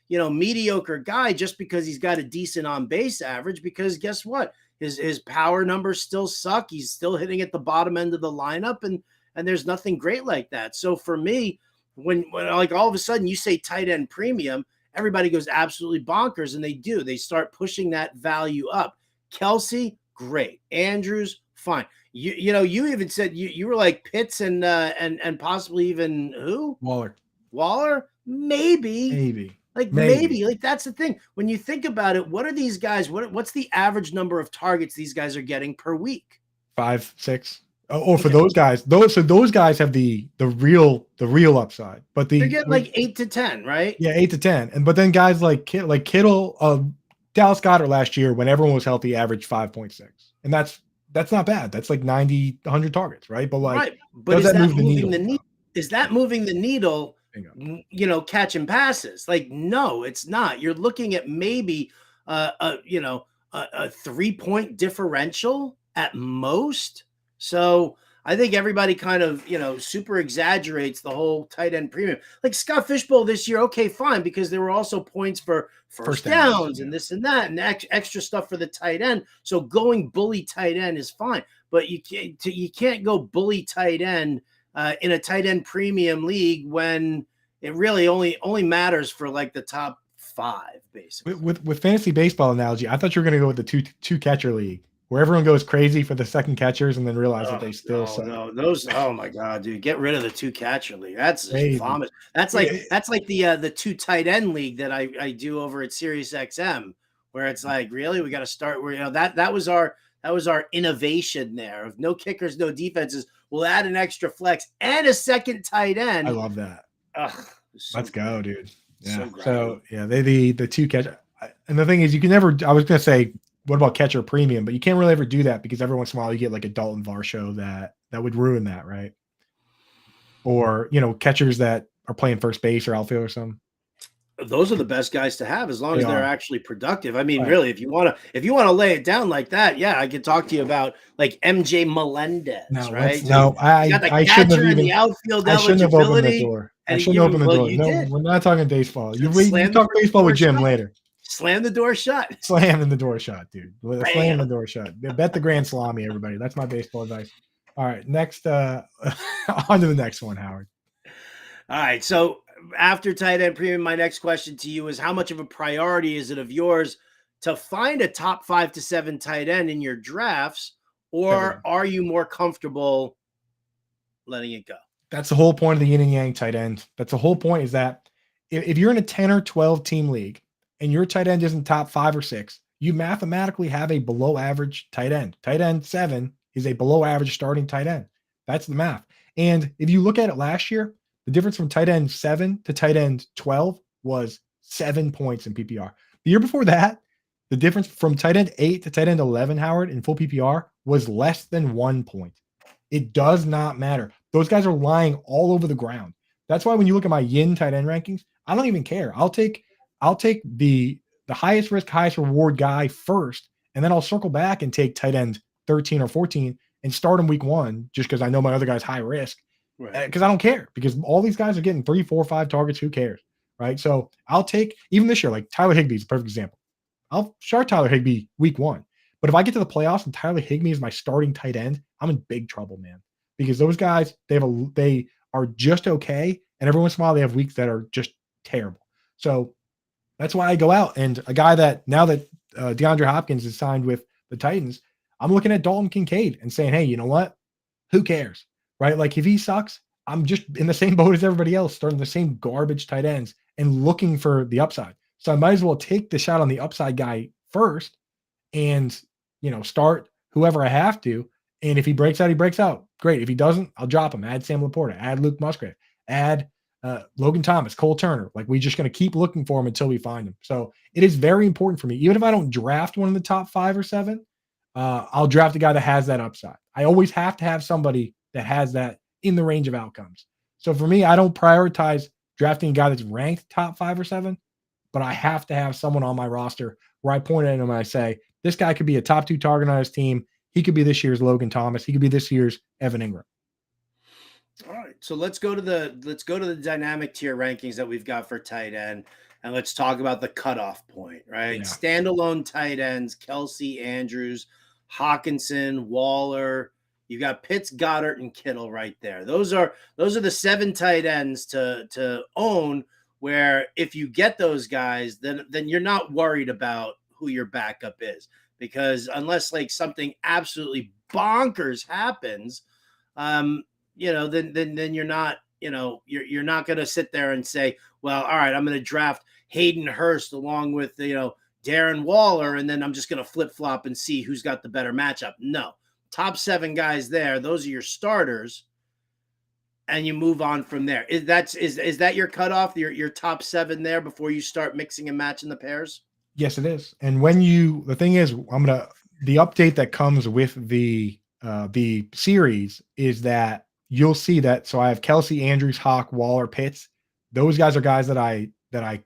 mediocre guy just because he's got a decent on base average, because guess what? His power numbers still suck. He's still hitting at the bottom end of the lineup, and there's nothing great like that. So for me, when like all of a sudden you say tight end premium, everybody goes absolutely bonkers, and they start pushing that value up. Kelce, great. Andrews, fine. You even said you were like Pitts and possibly even who? Waller? Maybe. Like that's the thing. When you think about it, what are these guys? What's the average number of targets these guys are getting per week? 5, 6. Oh, for those guys, those guys have the real upside, but they get like 8 to 10, right? Yeah, 8 to 10, but then guys like Kittle, Dallas Goedert last year when everyone was healthy averaged 5.6, and that's not bad. That's like 90, 100 targets, right? But but is that moving the needle? Is that moving the needle? Catching passes? Like, no, it's not. You're looking at maybe a 3-point differential at most. So I think everybody kind of, super exaggerates the whole tight end premium. Like Scott Fishbowl this year, okay, fine, because there were also points for first downs and this and that and extra stuff for the tight end. So going bully tight end is fine, but you can't go bully tight end in a tight end premium league when it really only matters for like the top 5, basically. With fantasy baseball analogy, I thought you were going to go with the two catcher league, where everyone goes crazy for the second catchers and then realize that they still suck. No, those. Oh my God, dude, get rid of the 2 catcher league. That's vomit. That's like the 2 tight end league that I do over at Sirius XM, where it's like, really, we got to start where that was our innovation there of no kickers, no defenses. We'll add an extra flex and a second tight end. I love that. Let's go, dude. Yeah. So yeah, the 2 catcher. And the thing is, you can never. I was going to say, what about catcher premium? But you can't really ever do that because every once in a while you get like a Dalton Varsho that would ruin that, right? Or catchers that are playing first base or outfield or something. Those are the best guys to have as long as they're actually productive. I mean, really, if you want to lay it down like that, yeah, I could talk to you about like MJ Melendez, right? No, I shouldn't have even. The outfield I shouldn't have opened the door. I shouldn't open the door. No, we're not talking baseball. You talk baseball with Jim later. Slam the door shut. Slamming the door shut, dude. Slam the door shut. Bet the grand salami, everybody. That's my baseball advice. All right, next, on to the next one, Howard. All right, so after tight end premium, my next question to you is, how much of a priority is it of yours to find a top 5 to 7 tight end in your drafts, or are you more comfortable letting it go? That's the whole point of the yin and yang tight end. That's the whole point, is that if you're in a 10 or 12 team league and your tight end isn't top 5 or 6, you mathematically have a below average tight end. Tight end 7 is a below average starting tight end. That's the math. And if you look at it last year, the difference from tight end 7 to tight end 12 was 7 points in PPR. The year before that, the difference from tight end 8 to tight end 11, Howard, in full PPR was less than 1 point. It does not matter. Those guys are lying all over the ground. That's why when you look at my yin tight end rankings, I don't even care. I'll take the highest risk, highest reward guy first, and then I'll circle back and take tight end 13 or 14 and start him week 1, just because I know my other guy's high risk. Because I don't care, because all these guys are getting 3, 4, 5 targets. Who cares? Right. So I'll take, even this year, like Tyler Higbee is a perfect example. I'll start Tyler Higbee week 1. But if I get to the playoffs and Tyler Higbee is my starting tight end, I'm in big trouble, man. Because those guys, they are just okay. And every once in a while they have weeks that are just terrible. So that's why I go out, and a guy that, now that DeAndre Hopkins is signed with the Titans, I'm looking at Dalton Kincaid and saying, hey, you know what? Who cares? Right? Like, if he sucks, I'm just in the same boat as everybody else, starting the same garbage tight ends and looking for the upside. So I might as well take the shot on the upside guy first and, start whoever I have to. And if he breaks out, he breaks out. Great. If he doesn't, I'll drop him. Add Sam Laporta, add Luke Musgrave, add Logan Thomas, Cole Turner. Like, we're just going to keep looking for him until we find him. So it is very important for me. Even if I don't draft one in the top 5 or 7, I'll draft a guy that has that upside. I always have to have somebody that has that in the range of outcomes. So for me, I don't prioritize drafting a guy that's ranked top 5 or 7, but I have to have someone on my roster where I point at him and I say, this guy could be a top 2 target on his team. He could be this year's Logan Thomas. He could be this year's Evan Engram. All right. So let's go to the dynamic tier rankings that we've got for tight end. And let's talk about the cutoff point, right? Yeah. Standalone tight ends, Kelce, Andrews, Hockenson, Waller. You got Pitts, Goedert, and Kittle right there. Those are the 7 tight ends to own, where if you get those guys, then you're not worried about who your backup is, because unless like something absolutely bonkers happens, then you're not, you're not going to sit there and say, well, all right, I'm going to draft Hayden Hurst along with, Darren Waller, and then I'm just going to flip flop and see who's got the better matchup. No, top 7 guys there. Those are your starters, and you move on from there. Is that your cutoff? Your top 7 there before you start mixing and matching the pairs? Yes, it is. And the thing is, the update that comes with the series is that you'll see that. So I have Kelce, Andrews, Hawk, Waller, Pitts. Those guys are guys that I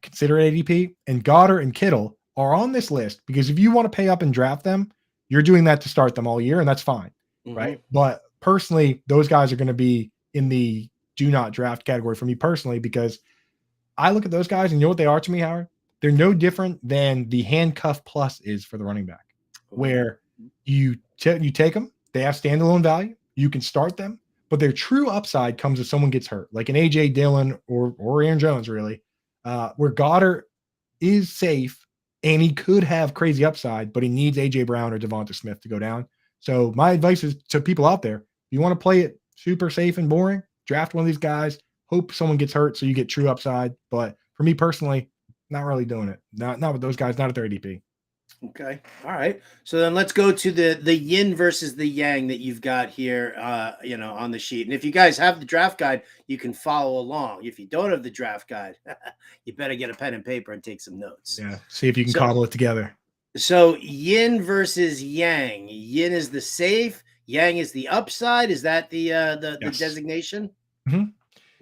consider ADP, and Goedert and Kittle are on this list because if you want to pay up and draft them, you're doing that to start them all year, and that's fine, right? But personally, those guys are going to be in the do not draft category for me personally, because I look at those guys and you know what they are to me, Howard? They're no different than the handcuff plus is for the running back, where you take them, they have standalone value, you can start them, but their true upside comes if someone gets hurt, like an AJ Dillon or Aaron Jones, really, where Goedert is safe and he could have crazy upside, but he needs AJ Brown or Devonta Smith to go down. So my advice is to people out there, if you want to play it super safe and boring, draft one of these guys, hope someone gets hurt so you get true upside. But for me personally, not really doing it. Not with those guys, not at their ADP. Okay. All right. So then let's go to the yin versus the yang that you've got here, on the sheet. And if you guys have the draft guide, you can follow along. If you don't have the draft guide, you better get a pen and paper and take some notes. Yeah. See if you can cobble it together. So yin versus yang. Yin is the safe. Yang is the upside. Is that the designation? Mm-hmm.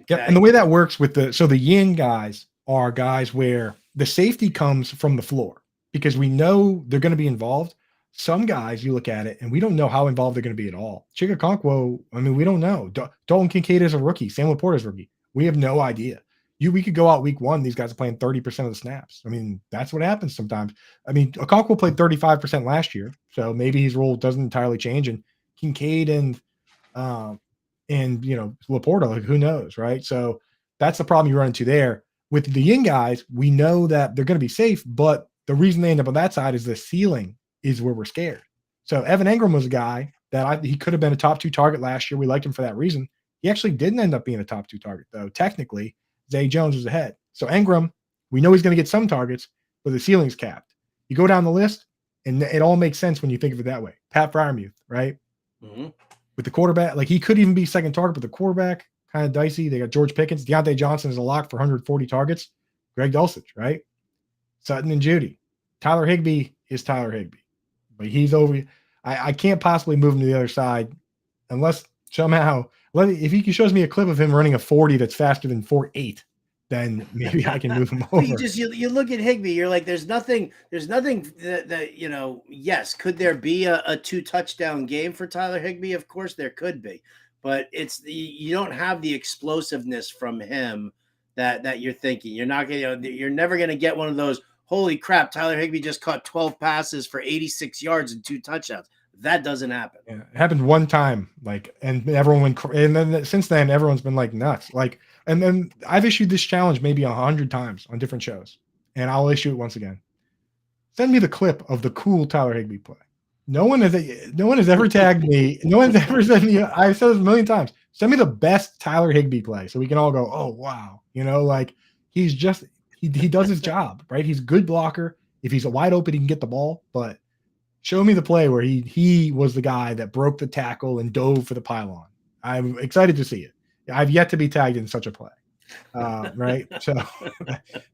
Okay. Yeah. And the way that works with the yin guys are guys where the safety comes from the floor, because we know they're going to be involved. Some guys, you look at it, and we don't know how involved they're going to be at all. Chigakonkwo, we don't know. Dalton Kincaid is a rookie. Sam Laporta is a rookie. We have no idea. We could go out week 1. These guys are playing 30% of the snaps. That's what happens sometimes. Okonkwo played 35% last year, so maybe his role doesn't entirely change. And Kincaid and Laporta, like, who knows, right? So that's the problem you run into there. With the yin guys, we know that they're going to be safe, but the reason they end up on that side is the ceiling is where we're scared. So Evan Engram was a guy that he could have been a top 2 target last year. We liked him for that reason. He actually didn't end up being a top 2 target, though. Technically, Zay Jones was ahead. So Engram, we know he's going to get some targets, but the ceiling's capped. You go down the list, and it all makes sense when you think of it that way. Pat Freiermuth, right? Mm-hmm. With the quarterback, like he could even be second target, but the quarterback, kind of dicey. They got George Pickens. Deontay Johnson is a lock for 140 targets. Greg Dulcich, right? Sutton and Judy. Tyler Higbee is Tyler Higbee. But he's over. I can't possibly move him to the other side unless somehow, if he shows me a clip of him running a 40 that's faster than 4.8, then maybe I can move him over. You look at Higbee, you're like, there's nothing that yes, could there be a 2 touchdown game for Tyler Higbee? Of course there could be, but you don't have the explosiveness from him that you're thinking. You're not going to, you're never going to get one of those, holy crap, Tyler Higbee just caught 12 passes for 86 yards and 2 touchdowns. That doesn't happen. Yeah, it happened one time, and everyone went, and then since then, everyone's been like nuts. And then I've issued this challenge maybe 100 times on different shows, and I'll issue it once again. Send me the clip of the cool Tyler Higbee play. No one has ever tagged me. No one's ever sent me. I've said this a million times. Send me the best Tyler Higbee play so we can all go, oh wow, he's just he does his job, right? He's a good blocker. If he's wide open, he can get the ball, but show me the play where he was the guy that broke the tackle and dove for the pylon. I'm excited to see it. I've yet to be tagged in such a play, right? So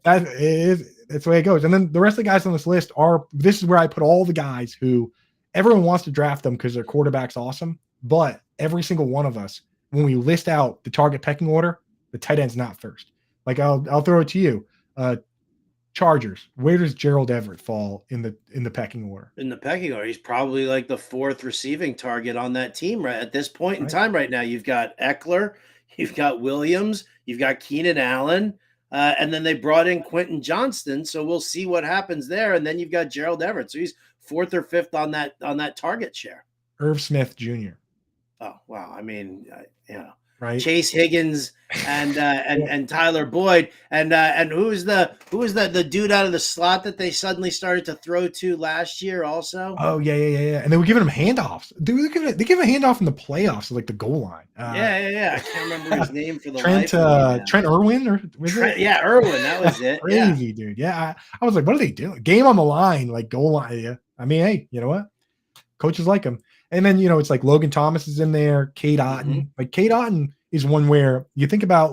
that's the way it goes. And then the rest of the guys on this list this is where I put all the guys who everyone wants to draft them because their quarterback's awesome, but every single one of us, when we list out the target pecking order, the tight end's not first. I'll throw it to you. Chargers. Where does Gerald Everett fall in the pecking order? In the pecking order, he's probably like the 4th receiving target on that team right at this point in time. Right now, you've got Eckler, you've got Williams, you've got Keenan Allen, and then they brought in Quentin Johnston. So we'll see what happens there. And then you've got Gerald Everett, so he's 4th or 5th on that target share. Irv Smith Jr. Oh wow! I mean, right? Chase Higgins and Tyler Boyd and who was the dude out of the slot that they suddenly started to throw to last year also? Oh yeah. And they were giving him handoffs. Dude, they give a handoff in the playoffs, like the goal line. Yeah. I can't remember his name for the Trent Irwin or was it? Yeah, Irwin. That was it. Crazy dude. Yeah, I was like, what are they doing? Game on the line, like goal line. Yeah. I mean, hey, you know what? Coaches like him. And then, it's like Logan Thomas is in there, Cade Otton. Mm-hmm. Like Cade Otton is one where you think about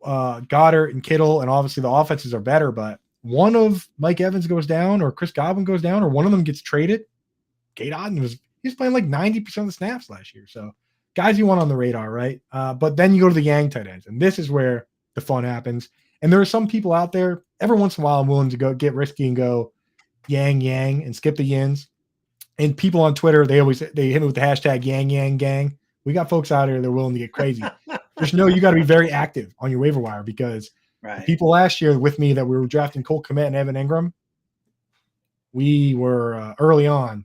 Goedert and Kittle, and obviously the offenses are better, but one of Mike Evans goes down or Chris Godwin goes down or one of them gets traded. Cade Otton he's playing like 90% of the snaps last year. So guys you want on the radar, right? But then you go to the Yang tight ends, and this is where the fun happens. And there are some people out there, every once in a while I'm willing to go get risky and go Yang and skip the Yins. And people on Twitter, they hit me with the hashtag Yang Gang. We got folks out here that are willing to get crazy. Just know you got to be very active on your waiver wire because people last year with me that we were drafting Cole Kmet and Evan Engram, we were early on.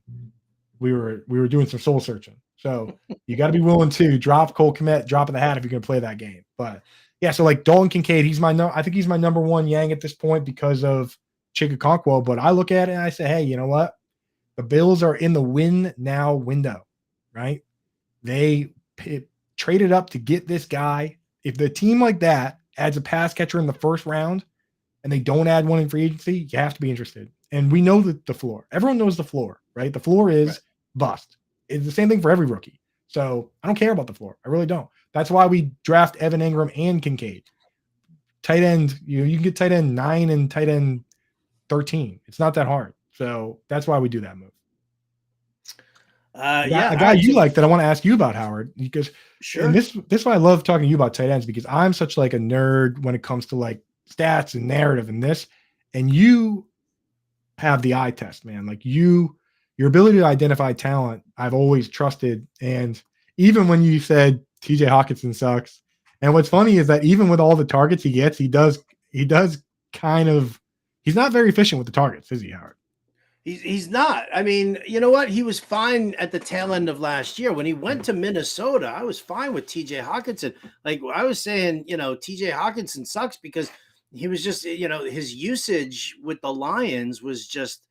We were doing some soul searching. So you got to be willing to drop Cole Kmet, drop in the hat if you're going to play that game. But yeah, so like Dalton Kincaid, I think he's my number one Yang at this point because of Chigakonkwo. But I look at it and I say, hey, you know what? The Bills are in the win now window, right? They traded up to get this guy. If the team like that adds a pass catcher in the first round and they don't add one in free agency, you have to be interested. And we know the floor. Everyone knows the floor, right? The floor is bust. It's the same thing for every rookie. So I don't care about the floor. I really don't. That's why we draft Evan Engram and Kincaid. Tight end, you can get tight end 9 and tight end 13. It's not that hard. So that's why we do that move. A guy you like that I want to ask you about, Howard, because and this is why I love talking to you about tight ends, because I'm such like a nerd when it comes to like stats and narrative and this, and you have the eye test, man. Like your ability to identify talent, I've always trusted. And even when you said TJ Hockenson sucks, and what's funny is that even with all the targets he gets, he does kind of, he's not very efficient with the targets, is he, Howard? He's not. I mean, you know what? He was fine at the tail end of last year. When he went to Minnesota, I was fine with TJ Hockenson. Like I was saying, TJ Hockenson sucks because, he was just, his usage with the Lions was just,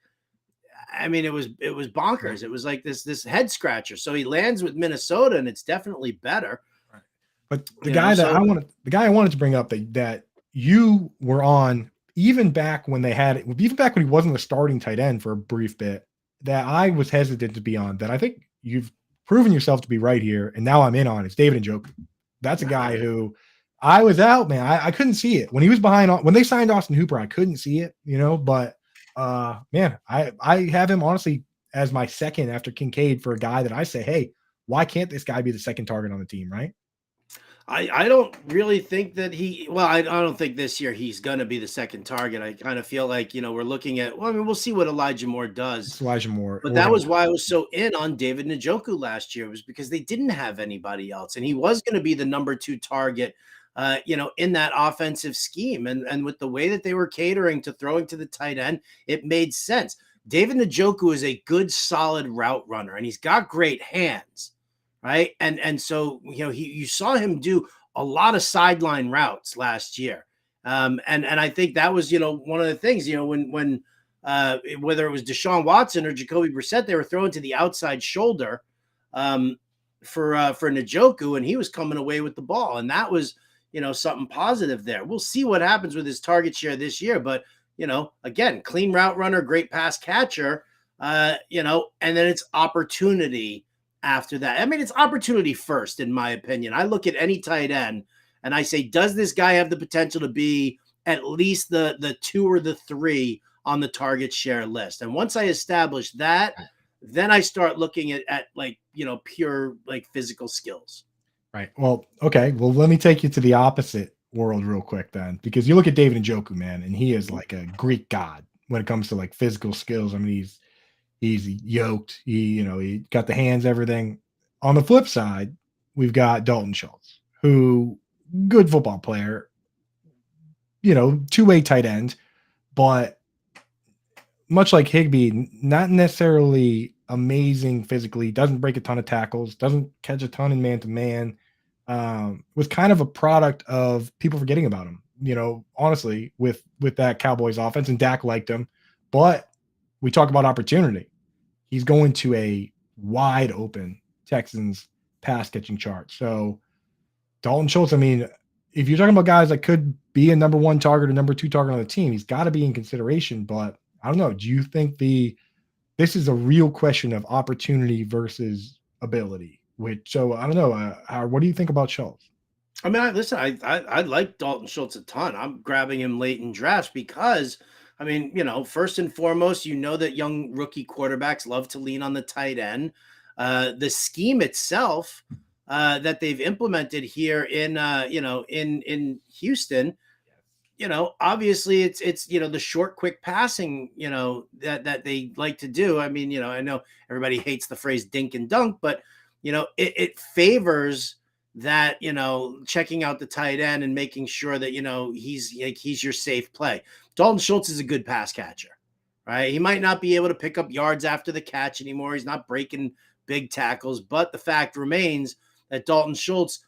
I mean, it was Right. bonkers. It was like this head scratcher. So he lands with Minnesota, and it's definitely better. Right. But So the guy I wanted to bring up that you were on even back when even back when he wasn't a starting tight end for a brief bit, that I was hesitant to be on, that I think you've proven yourself to be right here, and now I'm in on, is David Njoku. That's a guy who I was out, man. I couldn't see it when he was behind. When they signed Austin Hooper, I couldn't see it, but man, I have him honestly as my second after Kincaid for a guy that I say, hey, why can't this guy be the second target on the team, right? I don't really think that I don't think this year he's going to be the second target. I kind of feel like, we're looking at, well, I mean, we'll see what Elijah Moore does. It's Elijah Moore. But that was why I was so in on David Njoku last year, was because they didn't have anybody else. And he was going to be the number 2 target, in that offensive scheme. And with the way that they were catering to throwing to the tight end, it made sense. David Njoku is a good, solid route runner, and he's got great hands. Right. And so, you saw him do a lot of sideline routes last year. And I think that was, one of the things, when whether it was Deshaun Watson or Jacoby Brissett, they were throwing to the outside shoulder for Njoku, and he was coming away with the ball. And that was, something positive there. We'll see what happens with his target share this year. But, again, clean route runner, great pass catcher, and then it's opportunity after that. I mean, it's opportunity first, in my opinion. I look at any tight end and I say, does this guy have the potential to be at least the 2 or the 3 on the target share list? And once I establish that, then I start looking at like, pure like physical skills. Right. Well, okay. Well, let me take you to the opposite world real quick then, because you look at David Njoku, man, and he is like a Greek god when it comes to like physical skills. I mean, he's yoked. He got the hands, everything. On the flip side, we've got Dalton Schultz, who good football player, two-way tight end, but much like Higbee, not necessarily amazing physically, doesn't break a ton of tackles, doesn't catch a ton in man-to-man, was kind of a product of people forgetting about him, honestly, with that Cowboys offense, and Dak liked him. But we talk about opportunity. He's going to a wide open Texans pass catching chart. So Dalton Schultz, I mean, if you're talking about guys that could be a number 1 target or number 2 target on the team, he's got to be in consideration. But I don't know. Do you think this is a real question of opportunity versus ability? So I don't know. What do you think about Schultz? I mean, I like Dalton Schultz a ton. I'm grabbing him late in drafts because, I mean, first and foremost, that young rookie quarterbacks love to lean on the tight end. The scheme itself that they've implemented here in Houston, obviously it's the short, quick passing, that they like to do. I mean, I know everybody hates the phrase dink and dunk, but it favors that, checking out the tight end and making sure that, he's your safe play. Dalton Schultz is a good pass catcher, right? He might not be able to pick up yards after the catch anymore. He's not breaking big tackles, but the fact remains that Dalton Schultz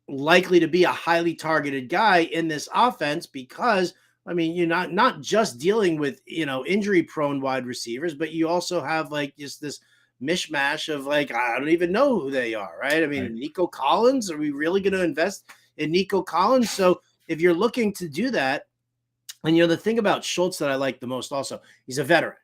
likely to be a highly targeted guy in this offense, because, I mean, you're not just dealing with, injury prone wide receivers, but you also have like just this mishmash of like, I don't even know who they are, right? I mean, right. Nico Collins, are we really going to invest in Nico Collins? So if you're looking to do that, and the thing about Schultz that I like the most also, he's a veteran.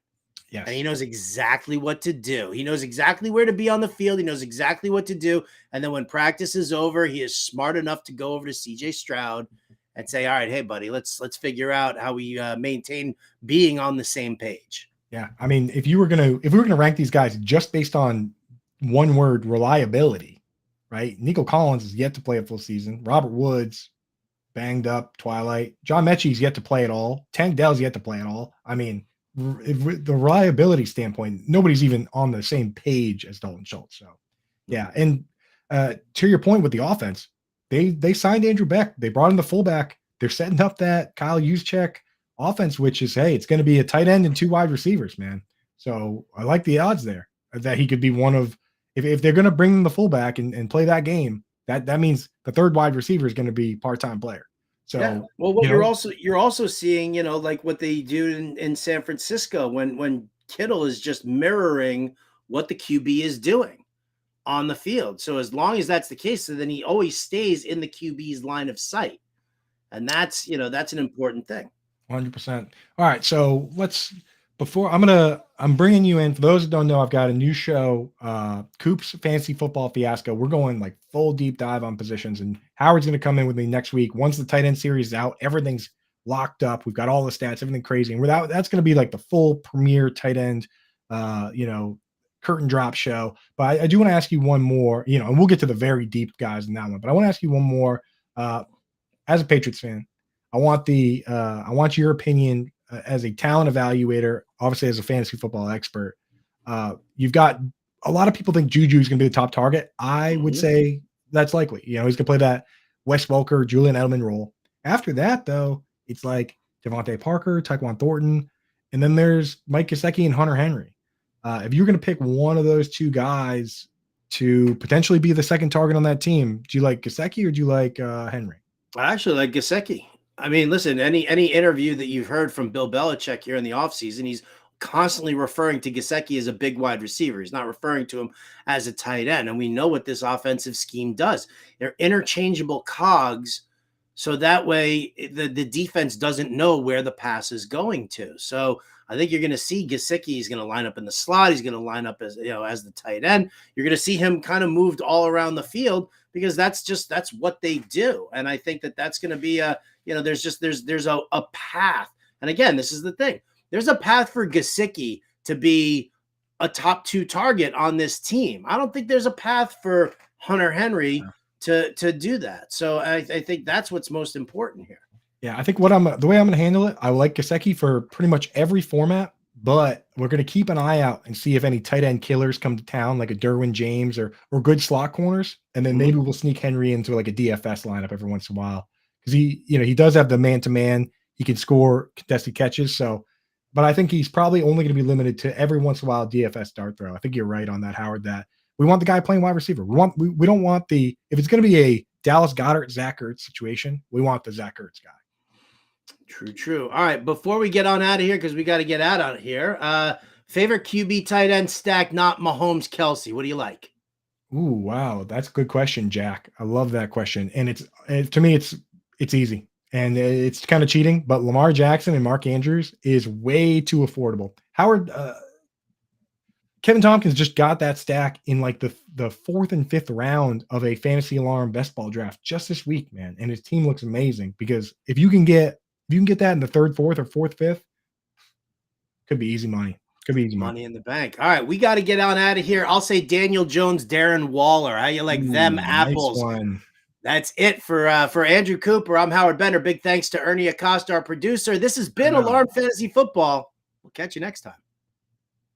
Yes. And he knows exactly what to do. He knows exactly where to be on the field. He knows exactly what to do. And then when practice is over, he is smart enough to go over to CJ Stroud and say, all right, hey, buddy, let's figure out how we maintain being on the same page. Yeah. I mean, if we were going to rank these guys just based on one word, reliability, right? Nico Collins is yet to play a full season. Robert Woods, banged up, Twilight. John Mechie's yet to play at all. Tank Dell's yet to play at all. I mean, the reliability standpoint, nobody's even on the same page as Dalton Schultz. So, yeah. And to your point with the offense, they signed Andrew Beck. They brought in the fullback. They're setting up that Kyle Juszczyk offense, which is, hey, it's going to be a tight end and 2 wide receivers, man. So I like the odds there that he could be one of, if they're going to bring the fullback and play that game, that means the 3rd wide receiver is going to be part-time player. So, yeah. Well, what you know, you're also seeing, like what they do in San Francisco when Kittle is just mirroring what the QB is doing on the field. So as long as that's the case, so then he always stays in the QB's line of sight. And that's an important thing. 100%. All right, so I'm bringing you in. For those that don't know, I've got a new show, Coop's Fantasy Football Fiasco. We're going like full deep dive on positions, and Howard's going to come in with me next week. Once the tight end series is out, everything's locked up. We've got all the stats, everything crazy, and that's going to be like the full premier tight end, curtain drop show. But I do want to ask you one more, and we'll get to the very deep guys in that one. But I want to ask you one more. As a Patriots fan, I want your opinion as a talent evaluator, obviously as a fantasy football expert. You've got a lot of people think Juju is going to be the top target. I would say that's likely. He's going to play that Wes Welker, Julian Edelman role. After that, though, it's like Devontae Parker, Tyquan Thornton, and then there's Mike Gesicki and Hunter Henry. If you're going to pick one of those two guys to potentially be the second target on that team, do you like Gesicki or do you like Henry? I actually like Gesicki. I mean, listen, any interview that you've heard from Bill Belichick here in the offseason, he's constantly referring to Gesicki as a big wide receiver. He's not referring to him as a tight end. And we know what this offensive scheme does. They're interchangeable cogs, so that way the defense doesn't know where the pass is going to. So I think you're going to see Gesicki. He's going to line up in the slot. He's going to line up as the tight end. You're going to see him kind of moved all around the field because that's what they do. And I think that's going to be there's a path. And again, this is the thing. There's a path for Gesicki to be a top 2 target on this team. I don't think there's a path for Hunter Henry to do that. So I think that's what's most important here. Yeah, I think the way I'm going to handle it, I like Gesicki for pretty much every format, but we're going to keep an eye out and see if any tight end killers come to town, like a Derwin James or good slot corners, and then maybe we'll sneak Henry into like a DFS lineup every once in a while because he does have the man-to-man. He can score contested catches, but I think he's probably only going to be limited to every once in a while DFS dart throw. I think you're right on that, Howard. That we want the guy playing wide receiver. We don't want if it's going to be a Dallas Goedert Zach Ertz situation, we want the Zach Ertz guy. True. All right. Before we get on out of here, because we got to get out of here, favorite QB tight end stack, not Mahomes, Kelce. What do you like? Ooh, wow. That's a good question, Jack. I love that question. And to me, it's easy and it's kind of cheating, but Lamar Jackson and Mark Andrews is way too affordable. Howard, Kevin Tompkins just got that stack in like the 4th and 5th round of a Fantasy Alarm best ball draft just this week, man. And his team looks amazing because if you can get that in the 3rd, 4th, or 4th, 5th, could be easy money. Could be easy money in the bank. All right, we got to get on out of here. I'll say Daniel Jones, Darren Waller. How you like them apples? Nice one. That's it for Andrew Cooper. I'm Howard Bender. Big thanks to Ernie Acosta, our producer. This has been Alarm Fantasy Football. We'll catch you next time.